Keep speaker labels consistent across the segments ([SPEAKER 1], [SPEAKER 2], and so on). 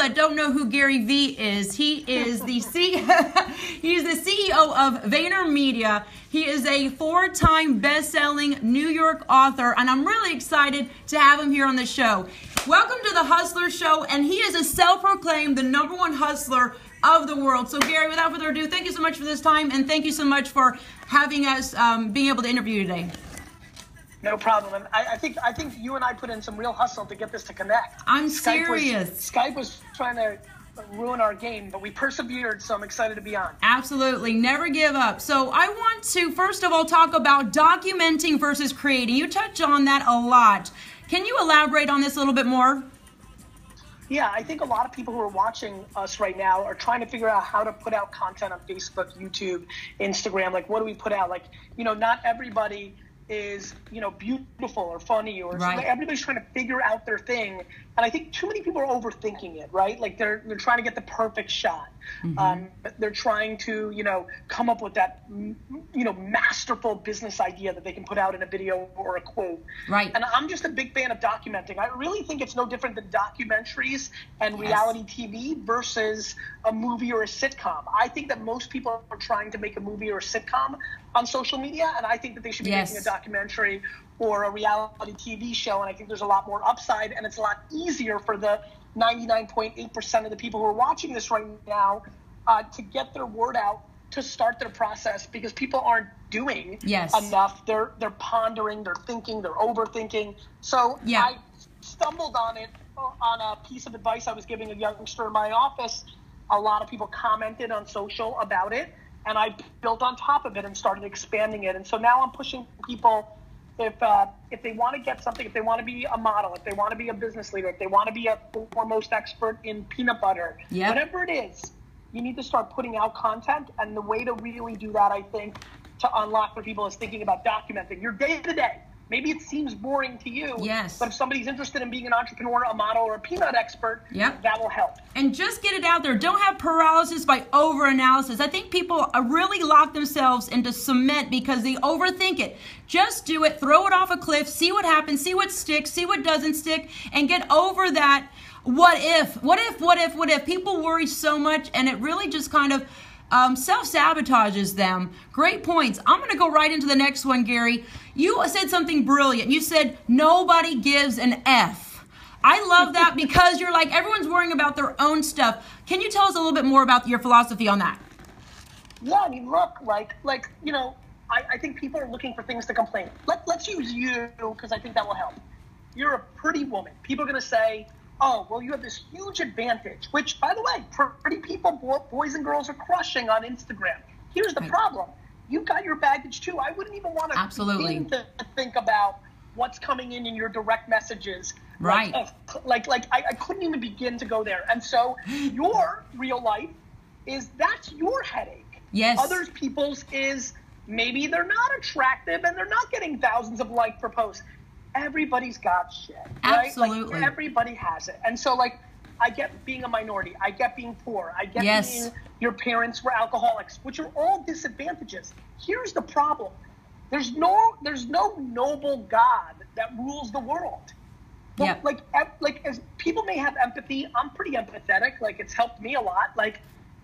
[SPEAKER 1] that don't know who Gary Vee is, he is the he's the CEO of VaynerMedia. He is a 4-time best-selling New York author, and I'm really excited to have him here on the show. Welcome to the Hustler Show, and he is a self-proclaimed the #1 hustler of the world. So Gary, without further ado, thank you so much for this time, and thank you so much for having us being able to interview you today.
[SPEAKER 2] No problem. And I think you and I put in some real hustle to get this to connect.
[SPEAKER 1] I'm serious.
[SPEAKER 2] Skype was trying to ruin our game, but we persevered, so I'm excited to be on.
[SPEAKER 1] Absolutely. Never give up. So I want to, first of all, talk about documenting versus creating. You touch on that a lot. Can you elaborate on this a little bit more?
[SPEAKER 2] Yeah, I think a lot of people who are watching us right now are trying to figure out how to put out content on Facebook, YouTube, Instagram. Like, what do we put out? Like, not everybody is, beautiful or funny or
[SPEAKER 1] right.
[SPEAKER 2] Everybody's trying to figure out their thing. And I think too many people are overthinking it, right? Like they're trying to get the perfect shot.
[SPEAKER 1] Mm-hmm.
[SPEAKER 2] They're trying to, come up with that, masterful business idea that they can put out in a video or a quote.
[SPEAKER 1] Right.
[SPEAKER 2] And I'm just a big fan of documenting. I really think it's no different than documentaries and reality TV versus a movie or a sitcom. I think that most people are trying to make a movie or a sitcom on social media, and I think that they should be making a documentary or a reality TV show, and I think there's a lot more upside, and it's a lot easier for the 99.8% of the people who are watching this right now to get their word out, to start their process, because people aren't doing enough. They're pondering, they're thinking, they're overthinking. So I stumbled on it on a piece of advice I was giving a youngster in my office. A lot of people commented on social about it, and I built on top of it and started expanding it. And so now I'm pushing people, if they want to get something, if they want to be a model, if they want to be a business leader, if they want to be a foremost expert in peanut butter, whatever it is, you need to start putting out content. And the way to really do that, I think, to unlock for people is thinking about documenting your day-to-day. Maybe it seems boring to you, but if somebody's interested in being an entrepreneur, a model, or a peanut expert, that will help.
[SPEAKER 1] And just get it out there. Don't have paralysis by over-analysis. I think people really lock themselves into cement because they overthink it. Just do it. Throw it off a cliff. See what happens. See what sticks. See what doesn't stick. And get over that what if. What if. People worry so much, and it really just kind of self-sabotages them. Great points. I'm going to go right into the next one, Gary. You said something brilliant. You said nobody gives an F. I love that because you're like, everyone's worrying about their own stuff. Can you tell us a little bit more about your philosophy on that?
[SPEAKER 2] Yeah, I mean, look, I think people are looking for things to complain. Let's use you, because I think that will help. You're a pretty woman. People are going to say, oh, well, you have this huge advantage, which, by the way, pretty people, boys and girls, are crushing on Instagram. Here's the problem. You've got your baggage, too. I wouldn't even want to begin to think about what's coming in your direct messages.
[SPEAKER 1] Right.
[SPEAKER 2] I couldn't even begin to go there. And so your real life that's your headache.
[SPEAKER 1] Yes.
[SPEAKER 2] Others people's is maybe they're not attractive and they're not getting thousands of likes per post. Everybody's got shit, right?
[SPEAKER 1] Absolutely.
[SPEAKER 2] Everybody has it. And so, I get being a minority. I get being poor. I get being your parents were alcoholics, which are all disadvantages. Here's the problem. There's no noble God that rules the world. Well, as people may have empathy, I'm pretty empathetic. It's helped me a lot.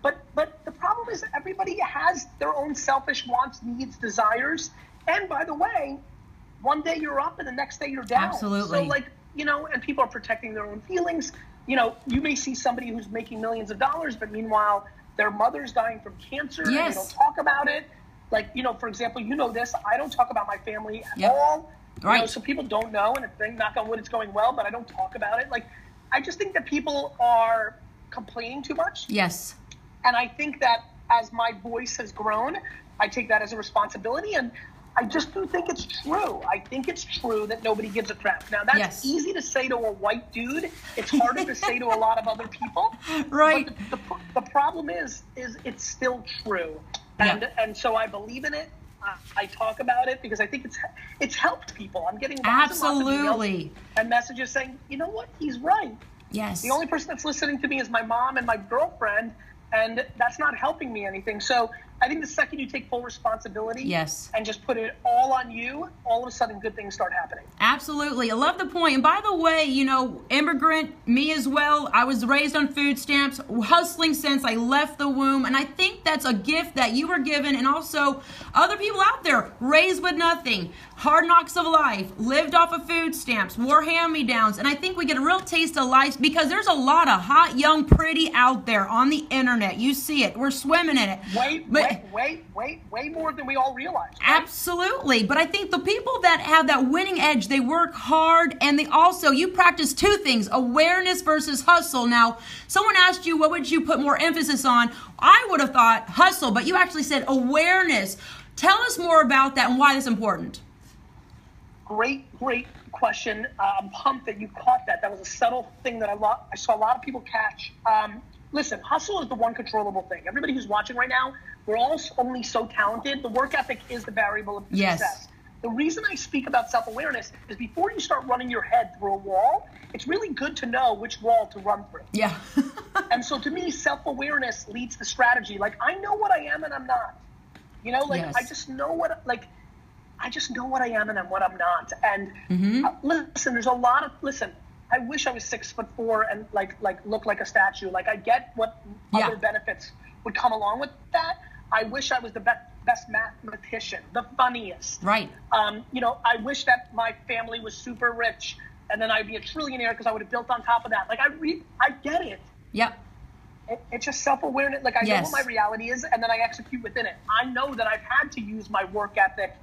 [SPEAKER 2] But the problem is that everybody has their own selfish wants, needs, desires. And by the way, one day you're up and the next day you're down.
[SPEAKER 1] Absolutely.
[SPEAKER 2] So and people are protecting their own feelings. You may see somebody who's making millions of dollars, but meanwhile, their mother's dying from cancer and they don't talk about it. For example, this, I don't talk about my family at all.
[SPEAKER 1] Right.
[SPEAKER 2] So people don't know, and knock on wood, it's going well, but I don't talk about it. I just think that people are complaining too much.
[SPEAKER 1] Yes.
[SPEAKER 2] And I think that as my voice has grown, I take that as a responsibility, and I just do think it's true. I think it's true that nobody gives a crap. Now, that's easy to say to a white dude. It's harder to say to a lot of other people.
[SPEAKER 1] Right.
[SPEAKER 2] But the problem is it's still true. And so I believe in it. I talk about it because I think it's helped people. I'm getting lots of emails and messages saying, you know what, he's right.
[SPEAKER 1] Yes.
[SPEAKER 2] The only person that's listening to me is my mom and my girlfriend, and that's not helping me anything. So I think the second you take full responsibility
[SPEAKER 1] yes,
[SPEAKER 2] and just put it all on you, all of a sudden good things start happening.
[SPEAKER 1] Absolutely. I love the point. And by the way, you know, immigrant, me as well, I was raised on food stamps, hustling since I left the womb. And I think that's a gift that you were given. And also other people out there raised with nothing, hard knocks of life, lived off of food stamps, wore hand-me-downs. And I think we get a real taste of life because there's a lot of hot, young, pretty out there on the internet. You see it. We're swimming in it.
[SPEAKER 2] Way more than we all realize. Right?
[SPEAKER 1] Absolutely. But I think the people that have that winning edge, they work hard, and they also, you practice two things, awareness versus hustle. Now, someone asked you, what would you put more emphasis on? I would have thought hustle, but you actually said awareness. Tell us more about that and why that's important.
[SPEAKER 2] Great question. I'm pumped that you caught that. That was a subtle thing that I saw a lot of people catch. Listen, hustle is the one controllable thing. Everybody who's watching right now, we're all only so talented. The work ethic is the variable of success. The reason I speak about self-awareness is before you start running your head through a wall, it's really good to know which wall to run through.
[SPEAKER 1] Yeah.
[SPEAKER 2] And so to me, self-awareness leads to strategy. Like, I know what I am and I'm not. You know, like, yes. I just know what I am and what I'm not. And listen, there's a lot of, I wish I was 6'4" and like look like a statue. Like, I get what other benefits would come along with that. I wish I was the best mathematician, the funniest.
[SPEAKER 1] Right.
[SPEAKER 2] You know, I wish that my family was super rich and then I'd be a trillionaire because I would have built on top of that. Like, I get it.
[SPEAKER 1] Yep.
[SPEAKER 2] It's just self-awareness. Like, I know what my reality is and then I execute within it. I know that I've had to use my work ethic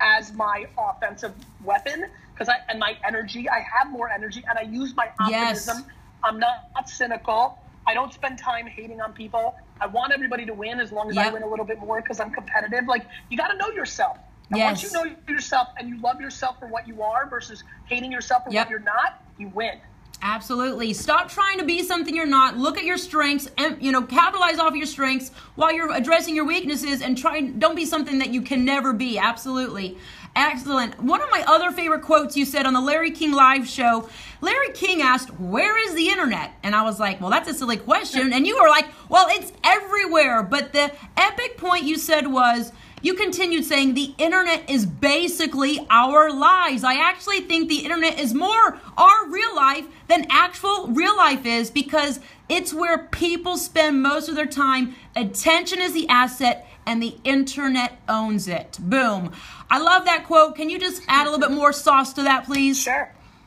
[SPEAKER 2] as my offensive weapon and my energy. I have more energy and I use my optimism. Yes. I'm not cynical. I don't spend time hating on people. I want everybody to win as long as I win a little bit more because I'm competitive. Like, you got to know yourself. And once you know yourself and you love yourself for what you are versus hating yourself for what you're not, you win.
[SPEAKER 1] Absolutely. Stop trying to be something you're not. Look at your strengths and, you know, capitalize off your strengths while you're addressing your weaknesses and don't be something that you can never be. Absolutely. Excellent. One of my other favorite quotes you said on the Larry King live show, Larry King asked, where is the internet? And I was like, well, that's a silly question. And you were like, well, it's everywhere. But the epic point you said was, you continued saying the internet is basically our lives. I actually think the internet is more our real life than actual real life is because it's where people spend most of their time. Attention is the asset and the internet owns it. Boom. I love that quote. Can you just add a little bit more sauce to that, please?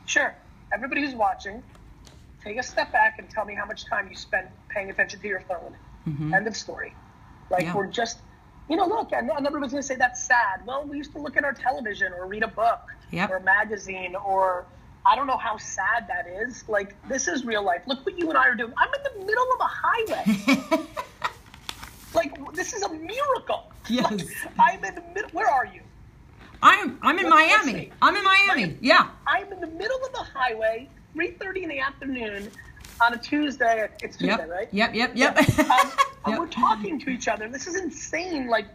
[SPEAKER 2] Sure. Everybody who's watching, take a step back and tell me how much time you spend paying attention to your phone. End of story. Like, we're just... You know, look, and everybody's going to say that's sad. Well, we used to look at our television or read a book or a magazine or I don't know how sad that is. Like, this is real life. Look what you and I are doing. I'm in the middle of a highway. Like, this is a miracle.
[SPEAKER 1] Yes.
[SPEAKER 2] Like, I'm in the middle. Where are you?
[SPEAKER 1] I'm in Miami. I'm in Miami. Yeah.
[SPEAKER 2] I'm in the middle of the highway, 3:30 in the afternoon. On a Tuesday, it's Tuesday, right?
[SPEAKER 1] Yep.
[SPEAKER 2] And we're talking to each other. This is insane. Like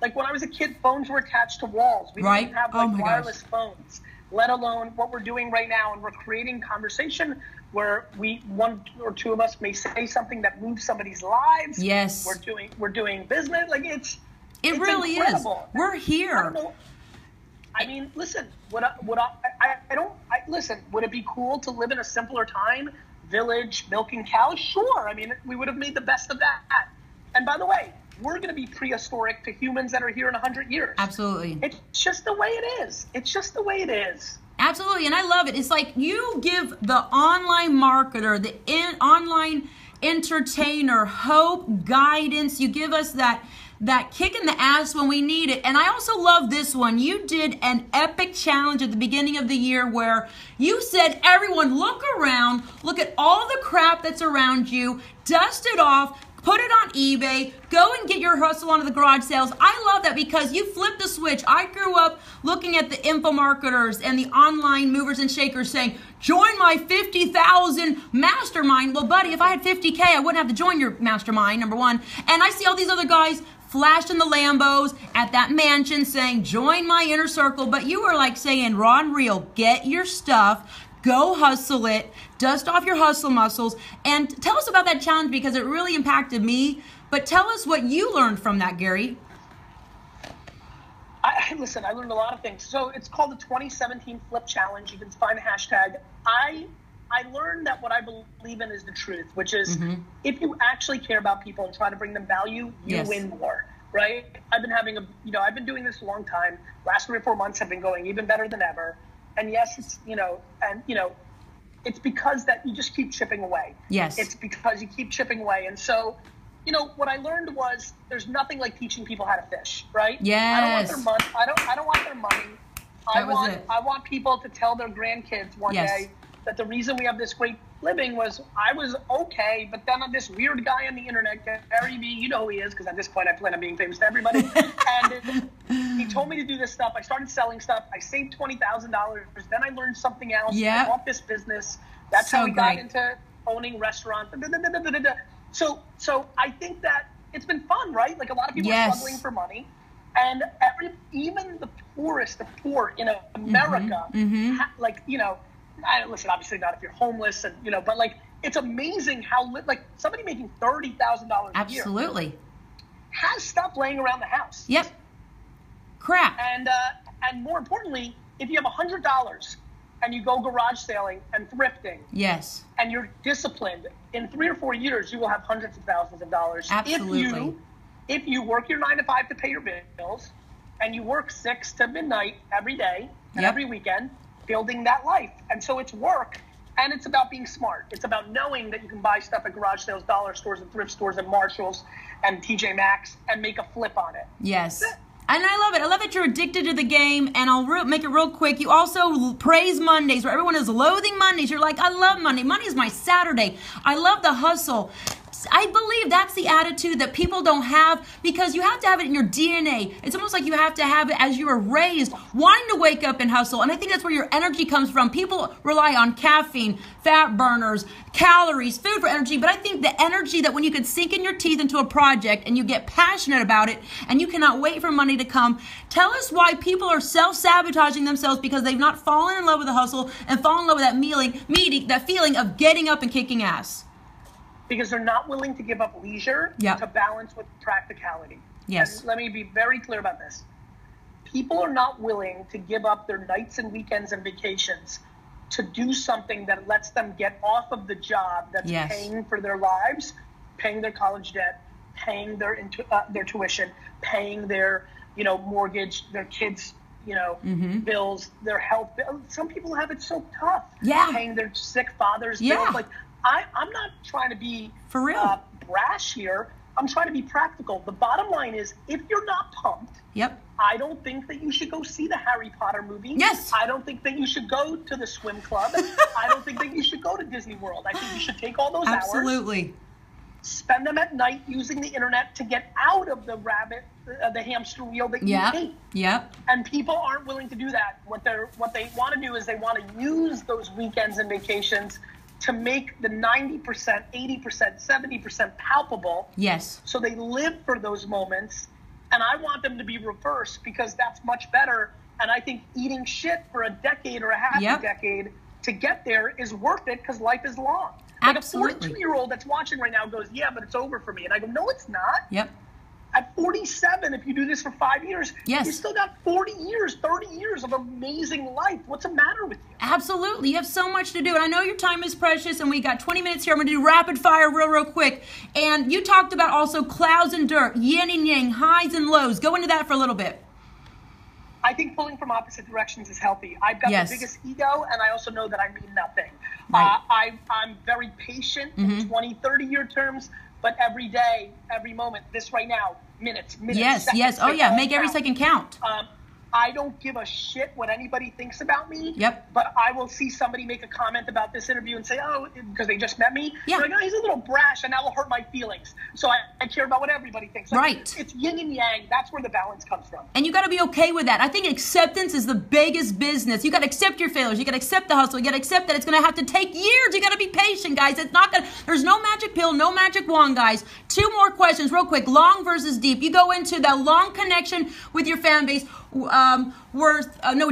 [SPEAKER 2] when I was a kid, phones were attached to walls. We didn't have wireless phones, let alone what we're doing right now. And we're creating conversation where one or two of us may say something that moves somebody's lives.
[SPEAKER 1] Yes.
[SPEAKER 2] We're doing business. Like it's
[SPEAKER 1] really
[SPEAKER 2] incredible.
[SPEAKER 1] Is. We're here.
[SPEAKER 2] I don't know. I mean, listen. Listen. Would it be cool to live in a simpler time? Village, milking cows? Sure. I mean, we would have made the best of that. And by the way, we're going to be prehistoric to humans that are here in 100 years.
[SPEAKER 1] Absolutely.
[SPEAKER 2] It's just the way it is.
[SPEAKER 1] Absolutely. And I love it. It's like you give the online marketer, the online entertainer hope, guidance. You give us that kick in the ass when we need it. And I also love this one. You did an epic challenge at the beginning of the year where you said, everyone, look around, look at all the crap that's around you, dust it off, put it on eBay, go and get your hustle onto the garage sales. I love that because you flipped the switch. I grew up looking at the info marketers and the online movers and shakers saying, join my 50,000 mastermind. Well, buddy, if I had 50K, I wouldn't have to join your mastermind, number one. And I see all these other guys flashing the Lambos at that mansion saying, join my inner circle. But you were like saying, raw and real, get your stuff, Go hustle it. Dust off your hustle muscles. And tell us about that challenge because it really impacted me. But tell us what you learned from that, Gary.
[SPEAKER 2] Listen, I learned a lot of things. So it's called the 2017 Flip Challenge. You can find the hashtag. I learned that what I believe in is the truth, which is if you actually care about people and try to bring them value, you win more, right? I've been doing this a long time. Last 3 or 4 months have been going even better than ever. And yes, it's, it's because that you just keep chipping away.
[SPEAKER 1] Yes.
[SPEAKER 2] It's because you keep chipping away. And so, what I learned was there's nothing like teaching people how to fish, right?
[SPEAKER 1] Yes.
[SPEAKER 2] I don't want their money. I don't want their money. I want people to tell their grandkids one day that the reason we have this great living was I was okay, but then this weird guy on the internet, Gary V, you know who he is, because at this point I plan on being famous to everybody, and he told me to do this stuff. I started selling stuff. I saved $20,000. Then I learned something else. I bought this business. That's how we got into owning restaurants. So I think that it's been fun, right? Like a lot of people are struggling for money. And even the poorest of poor in America, listen, obviously not if you're homeless, and but like it's amazing how somebody making $30,000 a year
[SPEAKER 1] absolutely
[SPEAKER 2] has stuff laying around the house.
[SPEAKER 1] Yep. Crap.
[SPEAKER 2] And more importantly, if you have $100 and you go garage sailing and thrifting, and you're disciplined, in 3 or 4 years you will have hundreds of thousands of dollars.
[SPEAKER 1] Absolutely.
[SPEAKER 2] If you work your 9 to 5 to pay your bills, and you work 6 to midnight every day and every weekend, building that life. And so it's work, and it's about being smart. It's about knowing that you can buy stuff at garage sales, dollar stores, and thrift stores, and Marshalls, and TJ Maxx, and make a flip on it.
[SPEAKER 1] Yes. And I love it. I love that you're addicted to the game, and I'll make it real quick. You also praise Mondays, where everyone is loathing Mondays. You're like, I love Monday. Monday is my Saturday. I love the hustle. I believe that's the attitude that people don't have, because you have to have it in your DNA. It's almost like you have to have it as you were raised, wanting to wake up and hustle. And I think that's where your energy comes from. People rely on caffeine, fat burners, calories, food for energy. But I think the energy that when you can sink in your teeth into a project and you get passionate about it and you cannot wait for money to come. Tell us why people are self-sabotaging themselves because they've not fallen in love with the hustle and fallen in love with that feeling of getting up and kicking ass.
[SPEAKER 2] Because they're not willing to give up leisure to balance with practicality.
[SPEAKER 1] Yes.
[SPEAKER 2] And let me be very clear about this. People are not willing to give up their nights and weekends and vacations to do something that lets them get off of the job that's paying for their lives, paying their college debt, paying their tuition, paying their mortgage, their kids' bills, their health bills. Some people have it so tough. Paying their sick father's bills. Like, I'm not trying to be
[SPEAKER 1] for real
[SPEAKER 2] brash here. I'm trying to be practical. The bottom line is, if you're not pumped, I don't think that you should go see the Harry Potter movie.
[SPEAKER 1] Yes.
[SPEAKER 2] I don't think that you should go to the swim club. I don't think that you should go to Disney World. I think you should take all those hours, spend them at night using the internet to get out of the the hamster wheel that you hate. And people aren't willing to do that. What they want to do is they want to use those weekends and vacations to make the 90%, 80%, 70% palpable. So they live for those moments. And I want them to be reversed, because that's much better. And I think eating shit for a decade or a half a decade to get there is worth it, because life is long.
[SPEAKER 1] Absolutely.
[SPEAKER 2] Like a 42-year-old that's watching right now goes, yeah, but it's over for me. And I go, no, it's not. At 47, if you do this for 5 years, you still got 40 years, 30 years of amazing life. What's the matter with you?
[SPEAKER 1] Absolutely. You have so much to do. And I know your time is precious, and we got 20 minutes here. I'm going to do rapid fire real quick. And you talked about also clouds and dirt, yin and yang, highs and lows. Go into that for a little bit.
[SPEAKER 2] I think pulling from opposite directions is healthy. I've got the biggest ego, and I also know that I mean nothing. I'm very patient in 20, 30-year terms. But every day, every moment, this right now, minutes, seconds.
[SPEAKER 1] Oh, yeah. Make every second count.
[SPEAKER 2] I don't give a shit what anybody thinks about me. But I will see somebody make a comment about this interview and say, oh, because they just met me. They're like, oh, he's a little brash, and that will hurt my feelings. So I care about what everybody thinks. Like, it's yin and yang. That's where the balance comes from.
[SPEAKER 1] And you got to be okay with that. I think acceptance is the biggest business. You got to accept your failures. You got to accept the hustle. You got to accept that it's going to have to take years. You got to be patient, guys. It's not going to, there's no magic pill, no magic wand, guys. 2 more questions real quick. Long versus deep. You go into that long connection with your fan base,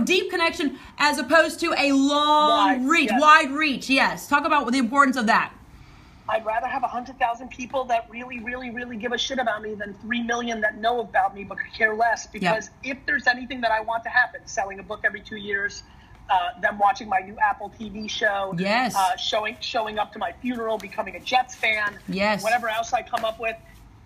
[SPEAKER 1] deep connection as opposed to a long wide reach. Yes. Talk about the importance of that.
[SPEAKER 2] I'd rather have 100,000 people that really, really, really give a shit about me than 3 million that know about me but could care less. Because if there's anything that I want to happen, selling a book every 2 years, them watching my new Apple TV show, showing up to my funeral, becoming a Jets fan, whatever else I come up with,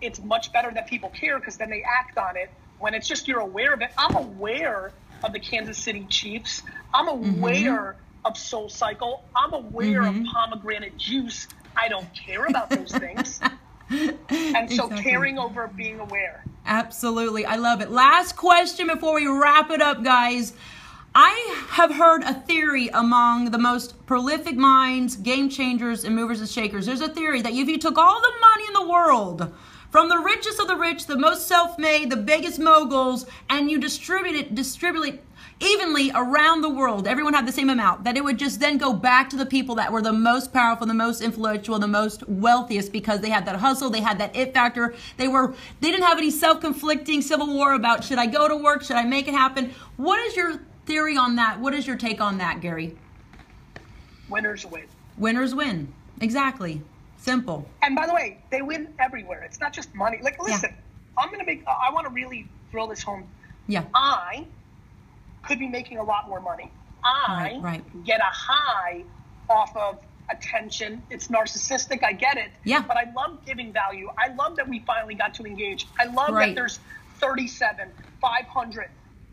[SPEAKER 2] it's much better that people care because then they act on it. When it's just you're aware of it, I'm aware of the Kansas City Chiefs. I'm aware of SoulCycle. I'm aware of pomegranate juice. I don't care about those things. And so caring over being aware.
[SPEAKER 1] Absolutely. I love it. Last question before we wrap it up, guys. I have heard a theory among the most prolific minds, game changers, and movers and shakers. There's a theory that if you took all the money in the world, from the richest of the rich, the most self-made, the biggest moguls, and you distribute it evenly around the world, everyone had the same amount, that it would just then go back to the people that were the most powerful, the most influential, the most wealthiest, because they had that hustle, they had that it factor. They didn't have any self-conflicting civil war about, should I go to work, should I make it happen? What is your theory on that? What is your take on that, Gary?
[SPEAKER 2] Winners win.
[SPEAKER 1] Winners win. Exactly. Simple.
[SPEAKER 2] And by the way, they win everywhere. It's not just money. Like, listen, I want to really throw this home.
[SPEAKER 1] Yeah.
[SPEAKER 2] I could be making a lot more money. I get a high off of attention. It's narcissistic. I get it.
[SPEAKER 1] Yeah.
[SPEAKER 2] But I love giving value. I love that we finally got to engage. I love that there's 37, 500,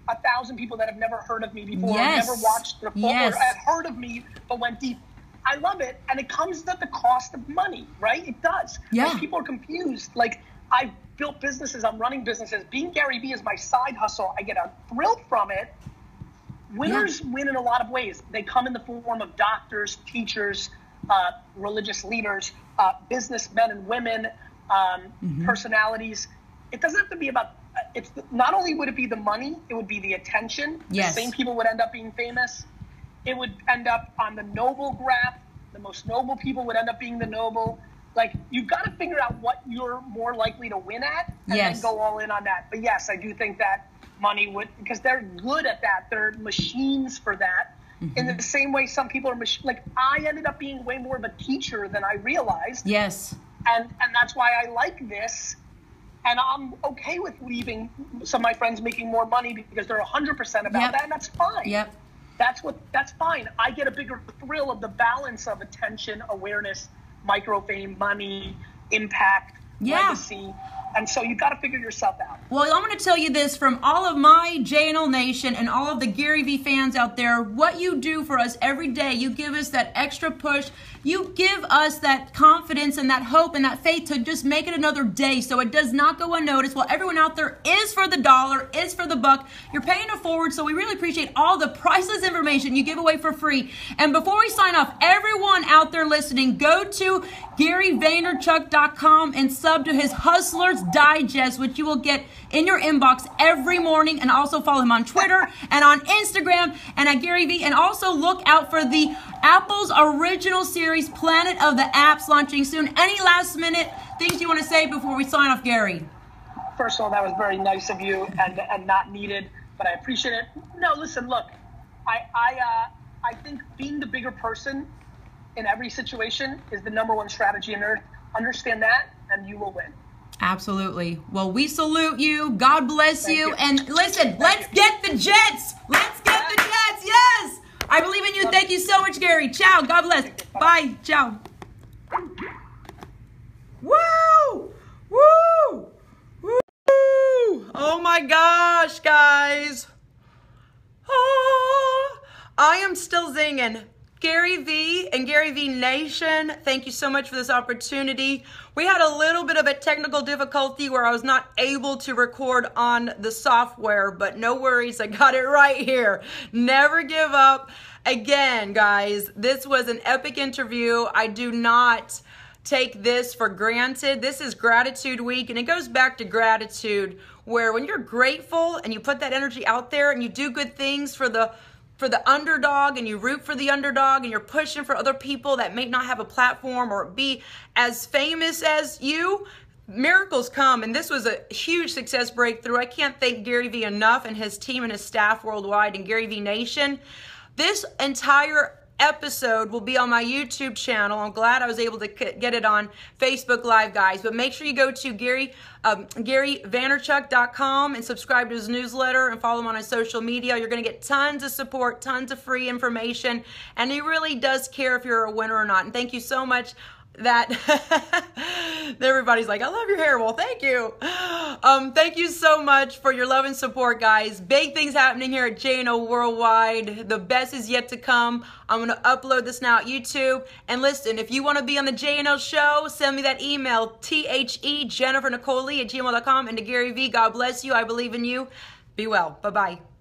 [SPEAKER 2] 1,000 people that have never heard of me before, never watched the full, or have heard of me but went deep. I love it, and it comes at the cost of money, right? It does.
[SPEAKER 1] Yeah.
[SPEAKER 2] Most people are confused. Like, I've built businesses, I'm running businesses. Being Gary Vee is my side hustle. I get a thrill from it. Winners win in a lot of ways. They come in the form of doctors, teachers, religious leaders, businessmen and women, personalities. It doesn't have to be about, not only would it be the money, it would be the attention.
[SPEAKER 1] Yes.
[SPEAKER 2] The same people would end up being famous. It would end up on the noble graph. The most noble people would end up being the noble. Like, you've got to figure out what you're more likely to win at and then go all in on that. But yes, I do think that money would, because they're good at that. They're machines for that. In the same way some people are like, I ended up being way more of a teacher than I realized.
[SPEAKER 1] Yes.
[SPEAKER 2] And that's why I like this. And I'm okay with leaving some of my friends making more money because they're 100% about that, and that's fine.
[SPEAKER 1] Yep.
[SPEAKER 2] That's fine. I get a bigger thrill of the balance of attention, awareness, micro fame, money, impact, legacy. And so you've got to figure yourself out.
[SPEAKER 1] Well, I'm going to tell you this from all of my JNL Nation and all of the Gary Vee fans out there. What you do for us every day, you give us that extra push. You give us that confidence and that hope and that faith to just make it another day so it does not go unnoticed. Well, everyone out there is for the dollar, is for the buck. You're paying it forward, so we really appreciate all the priceless information you give away for free. And before we sign off, everyone out there listening, go to GaryVaynerchuck.com and sub to his Hustler's Digest, which you will get in your inbox every morning, and also follow him on Twitter and on Instagram and at Gary Vee. And also look out for the Apple's original series, Planet of the Apps, launching soon. Any last minute things you want to say before we sign off, Gary?
[SPEAKER 2] First of all, that was very nice of you and not needed, but I appreciate it. No, listen, look, I think being the bigger person in every situation is the number one strategy on earth. Understand that, and you will win.
[SPEAKER 1] Absolutely. Well, we salute you. God bless you. And listen, let's get the Jets. Let's get the Jets. Yes. I believe in you. Thank you so much, Gary. Ciao. God bless. Bye. Ciao. Woo! Woo! Woo! Oh my gosh, guys. Oh, I am still zinging. Gary Vee and Gary Vee Nation, thank you so much for this opportunity. We had a little bit of a technical difficulty where I was not able to record on the software, but no worries, I got it right here. Never give up. Again, guys, this was an epic interview. I do not take this for granted. This is Gratitude Week, and it goes back to gratitude, where when you're grateful and you put that energy out there and you do good things for the underdog, and you root for the underdog, and you're pushing for other people that may not have a platform or be as famous as you, miracles come, and this was a huge success breakthrough. I can't thank Gary Vee enough and his team and his staff worldwide and Gary Vee Nation. This entire episode will be on my YouTube channel. I'm glad I was able to get it on Facebook Live, guys. But make sure you go to GaryVaynerchuck.com and subscribe to his newsletter and follow him on his social media. You're going to get tons of support, tons of free information, and he really does care if you're a winner or not. And thank you so much. That everybody's like, I love your hair. Well, thank you. Thank you so much for your love and support, guys. Big things happening here at JNL Worldwide. The best is yet to come. I'm going to upload this now at YouTube. And listen, if you want to be on the JNL show, send me that email, THE Jennifer Nicole at gmail.com. And to Gary Vee, God bless you. I believe in you. Be well. Bye-bye.